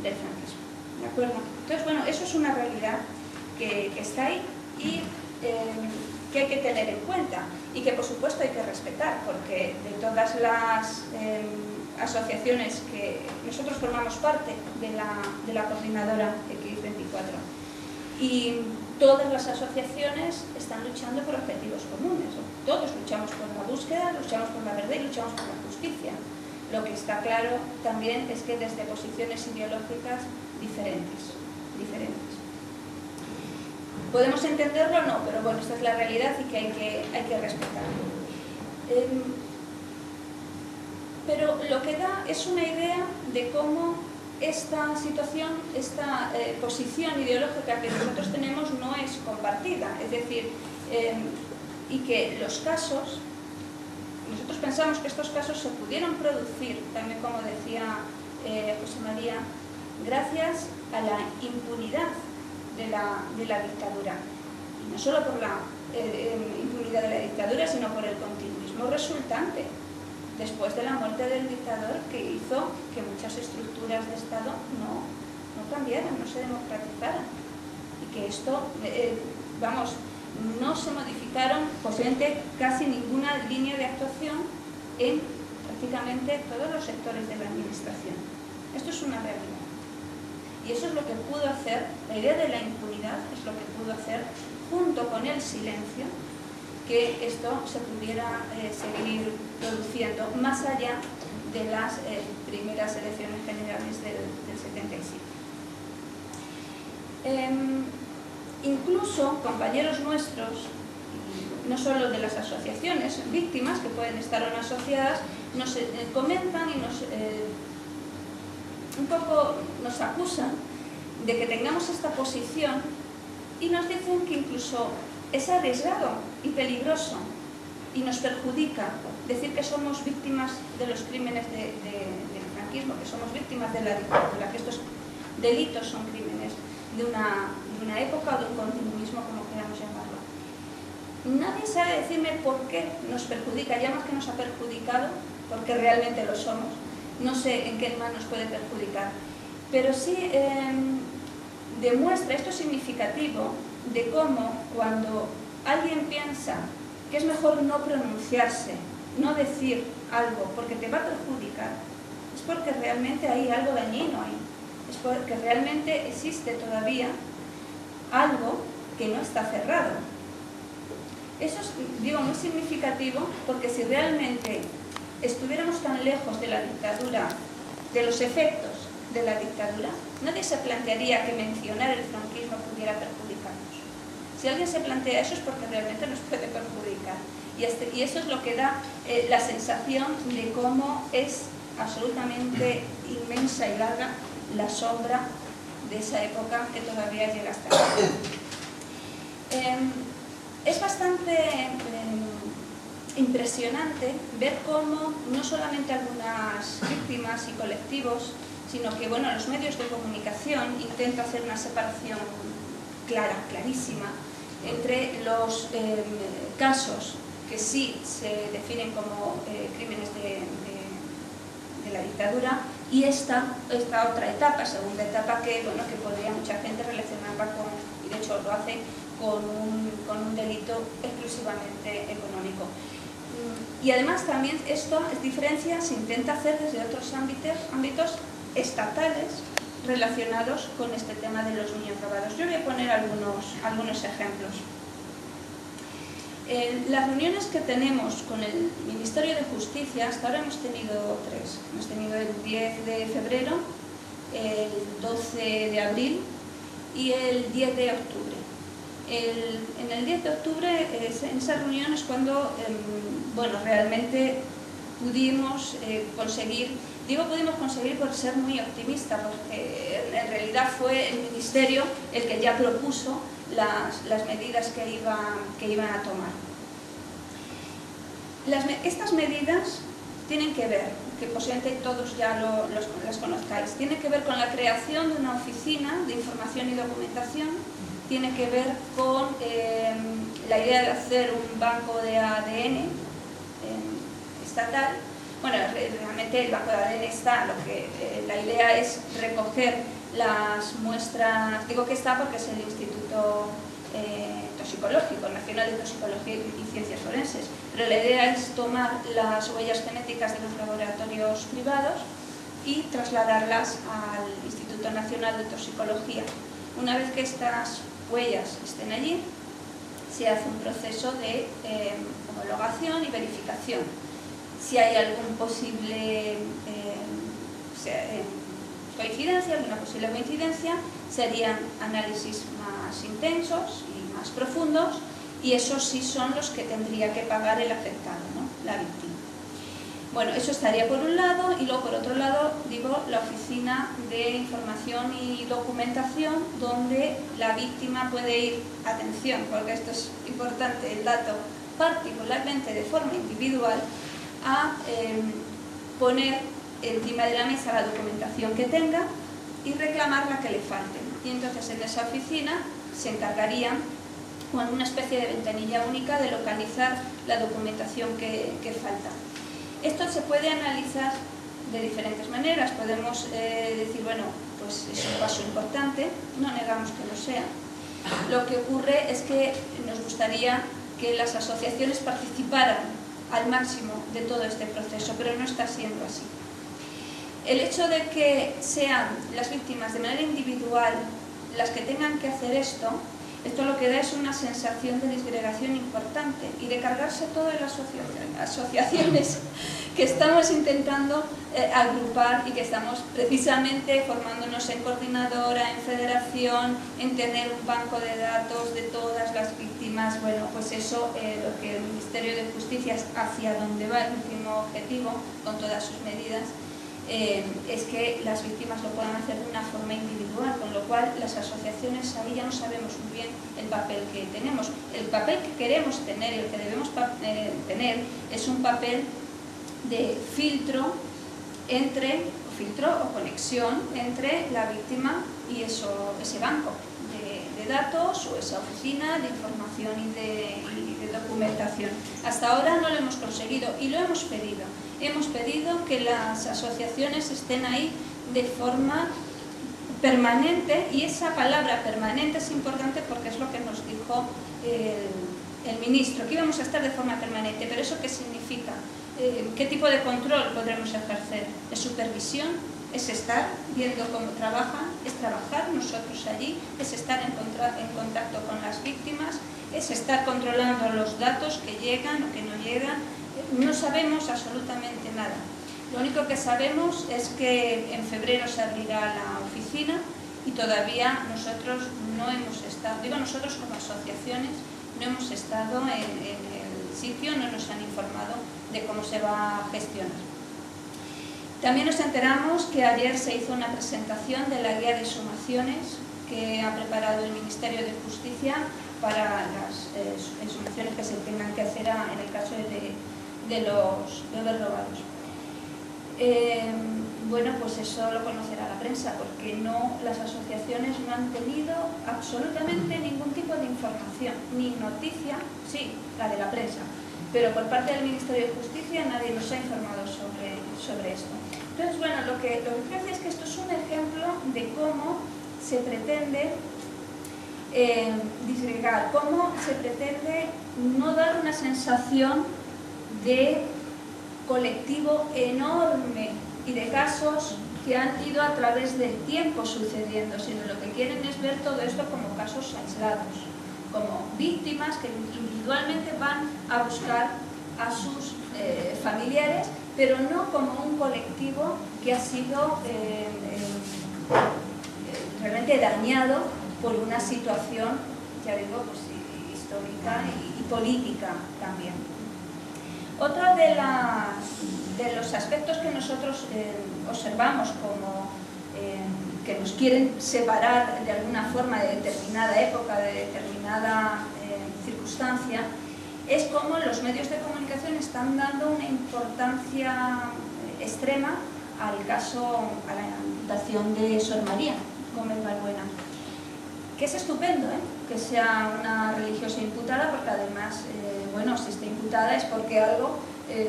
del franquismo. ¿De acuerdo? Entonces, bueno, eso es una realidad que está ahí y que hay que tener en cuenta y que por supuesto hay que respetar, porque de todas las asociaciones que nosotros formamos parte de la coordinadora X24 y todas las asociaciones están luchando por objetivos comunes, todos luchamos por la búsqueda, luchamos por la verdad y luchamos por la justicia. Lo que está claro también es que desde posiciones ideológicas diferentes. Podemos entenderlo o no, pero bueno, esta es la realidad y que hay que respetarlo. Pero lo que da es una idea de cómo esta situación, esta posición ideológica que nosotros tenemos no es compartida. Es decir, y que los casos, nosotros pensamos que estos casos se pudieron producir, también como decía José María, gracias a la impunidad de la dictadura. Y no solo por impunidad de la dictadura, sino por el continuismo resultante después de la muerte del dictador, que hizo que muchas estructuras de Estado no cambiaran, no se democratizaran, y que esto, no se modificaron posiblemente casi ninguna línea de actuación en prácticamente todos los sectores de la administración. Esto es una realidad. Y eso es lo que pudo hacer, la idea de la impunidad es lo que pudo hacer, junto con el silencio, que esto se pudiera seguir produciendo más allá de las primeras elecciones generales del 77. Incluso compañeros nuestros, no solo de las asociaciones, víctimas que pueden estar o no asociadas, nos comentan y un poco nos acusan de que tengamos esta posición y nos dicen que incluso es arriesgado y peligroso y nos perjudica decir que somos víctimas de los crímenes del franquismo, que somos víctimas de la dictadura, que estos delitos son crímenes de una época o de un continuismo, como queramos llamarlo. Nadie sabe decirme por qué nos perjudica, ya más que nos ha perjudicado, porque realmente lo somos. No sé en qué más nos puede perjudicar, pero sí demuestra, esto es significativo, de cómo cuando alguien piensa que es mejor no pronunciarse, no decir algo porque te va a perjudicar, es porque realmente hay algo dañino ahí, es porque realmente existe todavía algo que no está cerrado. Eso es, muy significativo, porque si realmente estuviéramos tan lejos de la dictadura, de los efectos de la dictadura, nadie se plantearía que mencionar el franquismo pudiera perjudicarnos. Si alguien se plantea eso es porque realmente nos puede perjudicar. Y eso es lo que da la sensación de cómo es absolutamente inmensa y larga la sombra de esa época que todavía llega hasta aquí. Es bastante impresionante ver cómo no solamente algunas víctimas y colectivos, sino que los medios de comunicación intentan hacer una separación clara, clarísima, entre los casos que sí se definen como crímenes de la dictadura y esta otra etapa, segunda etapa, que podría mucha gente relacionarla con, y de hecho lo hace, con un delito exclusivamente económico. Y además también esta diferencia se intenta hacer desde otros ámbitos estatales relacionados con este tema de los niños robados. Yo voy a poner algunos ejemplos. Las reuniones que tenemos con el Ministerio de Justicia, hasta ahora hemos tenido 3. Hemos tenido el 10 de febrero, el 12 de abril y el 10 de octubre. En el 10 de octubre, en esa reunión es cuando realmente pudimos conseguir, pudimos conseguir por ser muy optimista, porque en realidad fue el Ministerio el que ya propuso las medidas que iban a tomar. Estas medidas tienen que ver, que posiblemente todos ya las conozcáis, tienen que ver con la creación de una oficina de información y documentación, tiene que ver con la idea de hacer un banco de ADN estatal. Realmente el banco de ADN está, la idea es recoger las muestras, digo que está porque es el Instituto Toxicológico, Nacional de Toxicología y Ciencias Forenses, pero la idea es tomar las huellas genéticas de los laboratorios privados y trasladarlas al Instituto Nacional de Toxicología. Una vez que estas huellas estén allí, se hace un proceso de homologación y verificación. Si hay algún posible coincidencia, alguna posible coincidencia, serían análisis más intensos y más profundos, y esos sí son los que tendría que pagar el afectado, ¿no? La víctima. Eso estaría por un lado, y luego por otro lado, la Oficina de Información y Documentación, donde la víctima puede ir, atención, porque esto es importante, el dato, particularmente de forma individual, a poner encima de la mesa la documentación que tenga y reclamar la que le falte. Y entonces en esa oficina se encargarían con una especie de ventanilla única de localizar la documentación que falta. Esto se puede analizar de diferentes maneras. Podemos decir, bueno, pues es un paso importante, no negamos que lo sea. Lo que ocurre es que nos gustaría que las asociaciones participaran al máximo de todo este proceso, pero no está siendo así. El hecho de que sean las víctimas de manera individual las que tengan que hacer esto lo que da es una sensación de disgregación importante y de cargarse todas las asociaciones que estamos intentando agrupar y que estamos precisamente formándonos en coordinadora, en federación, en tener un banco de datos de todas las víctimas. Bueno, pues eso, lo que el Ministerio de Justicia es hacia donde va el último objetivo, con todas sus medidas, es que las víctimas lo puedan hacer de una forma individual, con lo cual las asociaciones ahí ya no sabemos muy bien el papel que tenemos. El papel que queremos tener y el que debemos tener es un papel de filtro o conexión entre la víctima y ese banco de datos o esa oficina de información y de documentación. Hasta ahora no lo hemos conseguido y lo hemos pedido. Hemos pedido que las asociaciones estén ahí de forma permanente, y esa palabra permanente es importante porque es lo que nos dijo el ministro, que íbamos a estar de forma permanente. ¿Pero eso qué significa? ¿Qué tipo de control podremos ejercer? ¿Es supervisión? ¿Es estar viendo cómo trabajan? ¿Es trabajar nosotros allí? ¿Es estar en contacto con las víctimas? ¿Es estar controlando los datos que llegan o que no llegan? No sabemos absolutamente nada. Lo único que sabemos es que en febrero se abrirá la oficina y todavía nosotros no hemos estado, digo nosotros como asociaciones, no hemos estado en el sitio, no nos han informado de cómo se va a gestionar. También nos enteramos que ayer se hizo una presentación de la guía de sumaciones que ha preparado el Ministerio de Justicia para las sumaciones que se tengan que hacer en el caso de los robados. Bueno, pues eso lo conocerá la prensa, porque las asociaciones no han tenido absolutamente ningún tipo de información, ni noticia, sí, la de la prensa, pero por parte del Ministerio de Justicia nadie nos ha informado sobre esto. Entonces, bueno, lo que quiero decir es que esto es un ejemplo de cómo se pretende disgregar, cómo se pretende no dar una sensación de colectivo enorme y de casos que han ido a través del tiempo sucediendo, sino lo que quieren es ver todo esto como casos aislados, como víctimas que individualmente van a buscar a sus familiares, pero no como un colectivo que ha sido realmente dañado por una situación, ya digo, pues, histórica y política también. Otro de los aspectos que nosotros observamos como que nos quieren separar de alguna forma de determinada época, de determinada circunstancia, es cómo los medios de comunicación están dando una importancia extrema a la imputación de Sor María Gómez Balbuena, que es estupendo, que sea una religiosa imputada, porque además, bueno, si está imputada es porque algo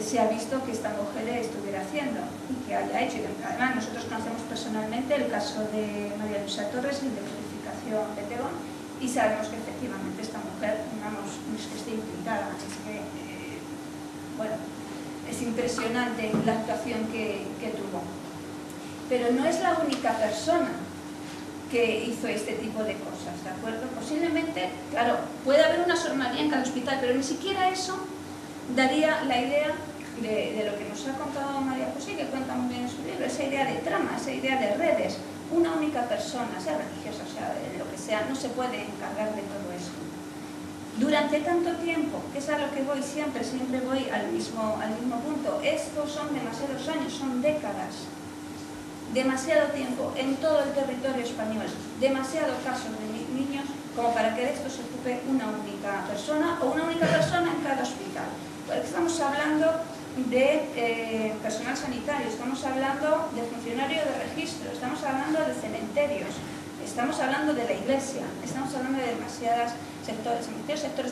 se ha visto que esta mujer estuviera haciendo y que haya hecho. Y además nosotros conocemos personalmente el caso de María Luisa Torres, el de Purificación de Tegón, y sabemos que efectivamente esta mujer, vamos, no es que esté imputada, es que, bueno, es impresionante la actuación que tuvo. Pero no es la única persona que hizo este tipo de cosas, ¿de acuerdo? Posiblemente, claro, puede haber una Sor María en cada hospital, pero ni siquiera eso daría la idea de lo que nos ha contado María José, que cuenta muy bien en su libro, esa idea de trama, esa idea de redes. Una única persona, sea religiosa, sea lo que sea, no se puede encargar de todo eso. Durante tanto tiempo, que es a lo que voy siempre voy al mismo punto, estos son demasiados años, son décadas. Demasiado tiempo en todo el territorio español, demasiados casos de niños como para que de esto se ocupe una única persona o una única persona en cada hospital. Porque estamos hablando de personal sanitario, estamos hablando de funcionario de registro, estamos hablando de cementerios, Estamos hablando de la Iglesia, estamos hablando de demasiados sectores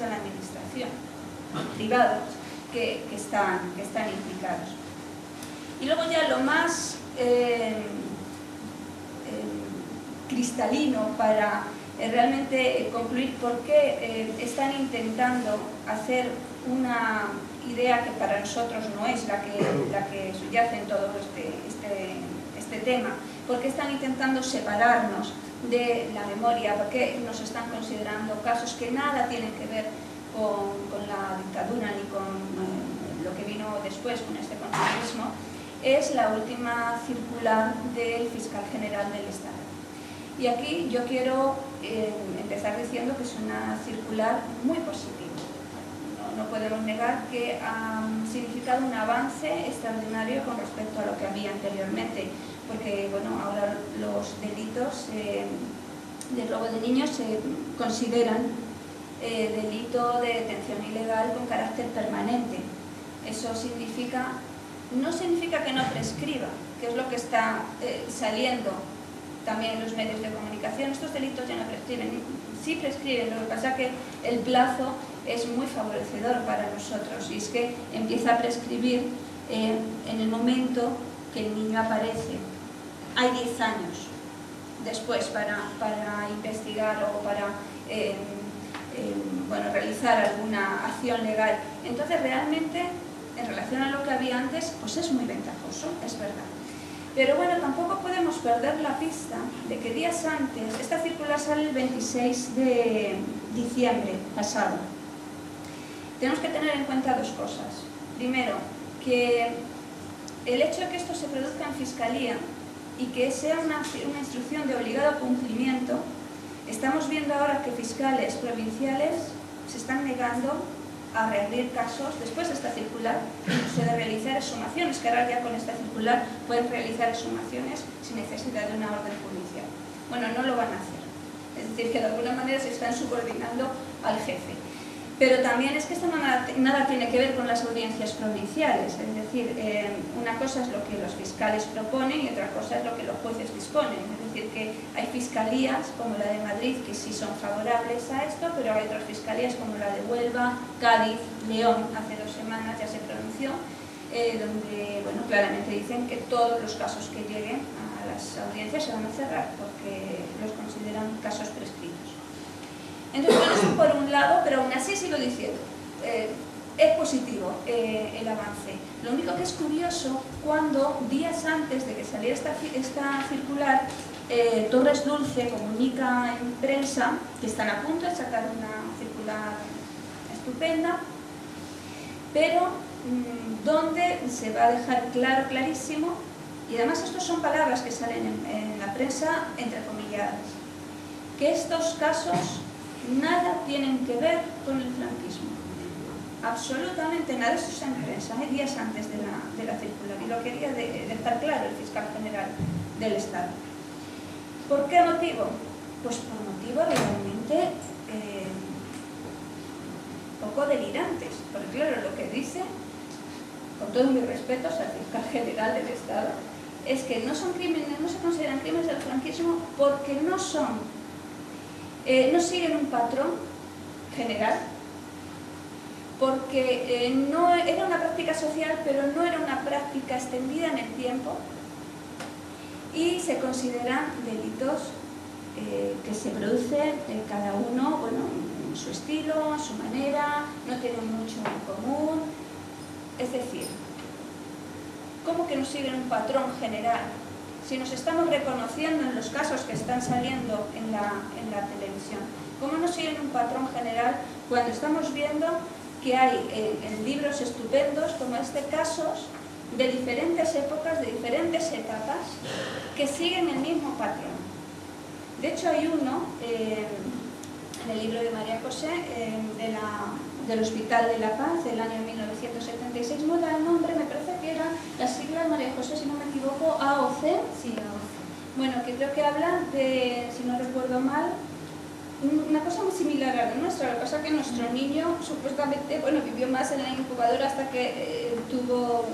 de la administración, privados, que están implicados. Y luego ya lo más cristalino para realmente concluir por qué están intentando hacer una idea que para nosotros no es la que subyace en todo este tema, por qué están intentando separarnos de la memoria, por qué nos están considerando casos que nada tienen que ver con la dictadura ni con lo que vino después con este consumismo, es la última circular del fiscal general del Estado. Y aquí yo quiero empezar diciendo que es una circular muy positiva. No podemos negar que ha significado un avance extraordinario con respecto a lo que había anteriormente, porque bueno, ahora los delitos de robo de niños se consideran delito de detención ilegal con carácter permanente. Eso no significa que no prescriba, que es lo que está saliendo también en los medios de comunicación. Estos delitos ya no prescriben, sí prescriben, lo que pasa es que el plazo es muy favorecedor para nosotros, y es que empieza a prescribir en el momento que el niño aparece. Hay 10 años después para investigar o para realizar alguna acción legal. Entonces realmente, en relación a lo que había antes, pues es muy ventajoso, es verdad. Pero bueno, tampoco podemos perder la pista de que días antes, esta circular sale el 26 de diciembre pasado. Tenemos que tener en cuenta dos cosas. Primero, que el hecho de que esto se produzca en Fiscalía y que sea una instrucción de obligado cumplimiento, estamos viendo ahora que fiscales provinciales se están negando a reabrir casos después de esta circular, incluso de realizar exhumaciones, que ahora ya con esta circular pueden realizar exhumaciones sin necesidad de una orden judicial. Bueno, no lo van a hacer, es decir, que de alguna manera se están subordinando al jefe. Pero también es que esto nada tiene que ver con las audiencias provinciales, es decir, una cosa es lo que los fiscales proponen y otra cosa es lo que los jueces disponen. Es decir, que hay fiscalías como la de Madrid que sí son favorables a esto, pero hay otras fiscalías como la de Huelva, Cádiz, León, hace 2 semanas ya se pronunció, donde bueno, claramente dicen que todos los casos que lleguen a las audiencias se van a cerrar porque los consideran casos prescritos. Entonces, bueno, eso por un lado, pero aún así sigo diciendo, es positivo el avance. Lo único que es curioso, cuando días antes de que saliera esta circular, Torres Dulce comunica en prensa que están a punto de sacar una circular estupenda, pero donde se va a dejar clarísimo, y además estas son palabras que salen en la prensa entrecomilladas, que estos casos nada tienen que ver con el franquismo. Absolutamente nada. Esto está en prensa, días antes de la circular, y lo quería dejar claro el fiscal general del Estado. ¿Por qué motivo? Pues por motivos realmente poco delirantes, porque claro, lo que dice, con todos mis respetos al fiscal general del Estado, es que no son crímenes, no se consideran crímenes del franquismo porque no siguen un patrón general, porque no era una práctica social, pero no era una práctica extendida en el tiempo, y se consideran delitos que se producen cada uno, bueno, en su estilo, a su manera, no tienen mucho en común. Es decir, ¿cómo que no siguen un patrón general? Si nos estamos reconociendo en los casos que están saliendo en la televisión, ¿cómo no siguen un patrón general cuando estamos viendo que hay en libros estupendos como este casos de diferentes épocas, de diferentes etapas, que siguen el mismo patrón? De hecho hay uno en el libro de María José del Hospital de la Paz del año 1976, no da el nombre, me parece que era la sigla de María José, si no me equivoco, AOC. Sí, AOC. Bueno, que creo que habla de, si no recuerdo mal, una cosa muy similar a la nuestra. Lo que pasa es que nuestro niño supuestamente, bueno, vivió más en la incubadora hasta que tuvo,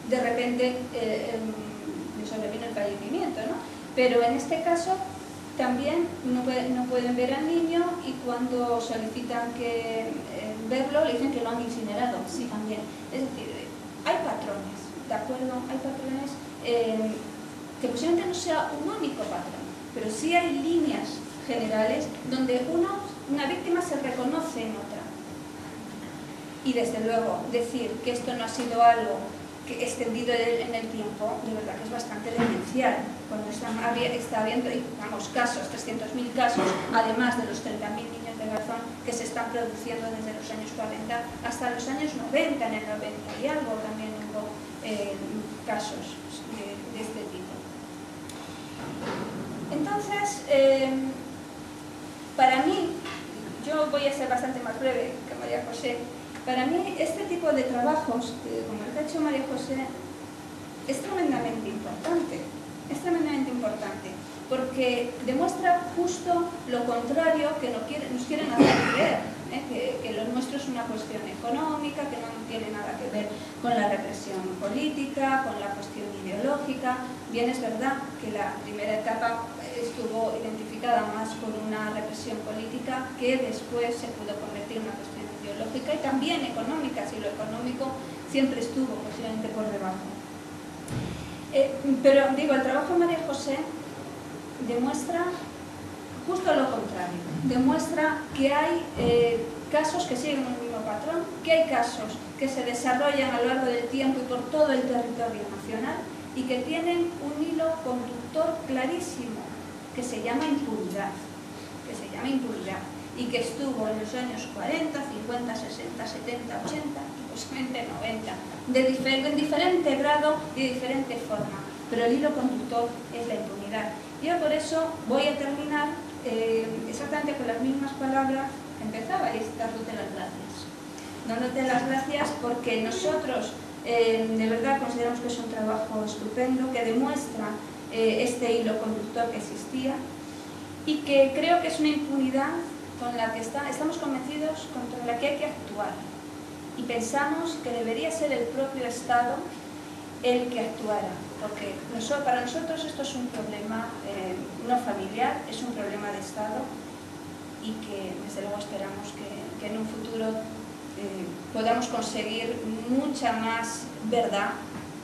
de repente, le sobrevino el fallecimiento, ¿no? Pero en este caso también no pueden ver al niño y cuando solicitan verlo le dicen que lo han incinerado. Sí, también. Es decir, hay patrones, ¿de acuerdo? Hay patrones que posiblemente no sea un único patrón, pero sí hay líneas generales donde una víctima se reconoce en otra. Y desde luego, decir que esto no ha sido algo que extendido en el tiempo, de verdad que es bastante demencial. Cuando está habiendo, digamos, casos, 300.000 casos, además de los 30.000 niños de Garzón que se están produciendo desde los años 40 hasta los años 90, en el 90 y algo también hubo casos de este tipo. Entonces, para mí, yo voy a ser bastante más breve que María José. Para mí, este tipo de trabajos, como el que ha hecho María José, es tremendamente importante. Es tremendamente importante, porque demuestra justo lo contrario que nos quieren hacer creer, que lo nuestro es una cuestión económica, que no tiene nada que ver con la represión política, con la cuestión ideológica. Bien, es verdad que la primera etapa estuvo identificada más por una represión política que después se pudo convertir en una cuestión ideológica y también económica, si lo económico siempre estuvo posiblemente por debajo. Pero digo, el trabajo de María José demuestra justo lo contrario, demuestra que hay casos que siguen un mismo patrón, que hay casos que se desarrollan a lo largo del tiempo y por todo el territorio nacional y que tienen un hilo conductor clarísimo que se llama impunidad, y que estuvo en los años 40, 50, 60, 70, 80 y posiblemente 90, en diferente grado y de diferente forma, pero el hilo conductor es la impunidad. Yo por eso voy a terminar exactamente con las mismas palabras que empezaba, y es dándote las gracias. Dándote las gracias porque nosotros de verdad consideramos que es un trabajo estupendo, que demuestra este hilo conductor que existía y que creo que es una impunidad con la que estamos convencidos contra la que hay que actuar, y pensamos que debería ser el propio Estado el que actuara, porque para nosotros esto es un problema no familiar, es un problema de Estado, y que desde luego esperamos que en un futuro podamos conseguir mucha más verdad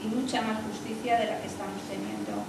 y mucha más justicia de la que estamos teniendo